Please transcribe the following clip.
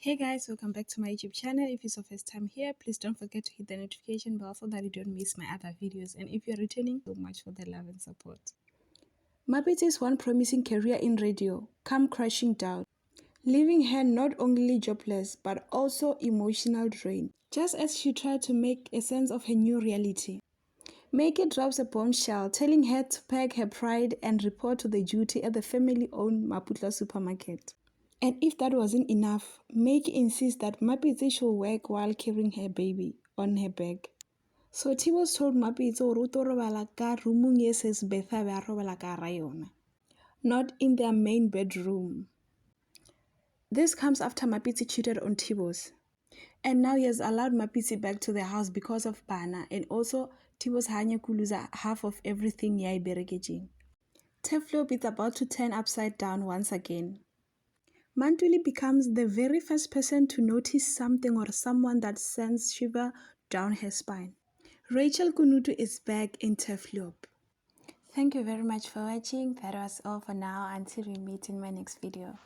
Hey guys, welcome back to my YouTube channel. If it's your first time here, please don't forget to hit the notification bell so that you don't miss my other videos. And if you're returning, so much for the love and support. Mapitsi's one promising career in radio come crashing down, leaving her not only jobless but also emotional drained. Just as she tried to make a sense of her new reality, Maikie drops a bombshell telling her to pack her pride and report to the duty at the family-owned Maputla Supermarket. And if that wasn't enough, Maikie insists that Mapitsi should work while carrying her baby on her back. So Tibos told Mapitsi not in their main bedroom. This comes after Mapitsi cheated on Tibos. And now he has allowed Mapitsi back to the house because of Bana, and also Tibos hanya kuluza half of everything yai berekejing. Teflop is about to turn upside down once again. Mantuli becomes the very first person to notice something or someone that sends shiver down her spine. Rachel Kunutu is back in Teflop. Thank you very much for watching. That was all for now. Until we meet in my next video.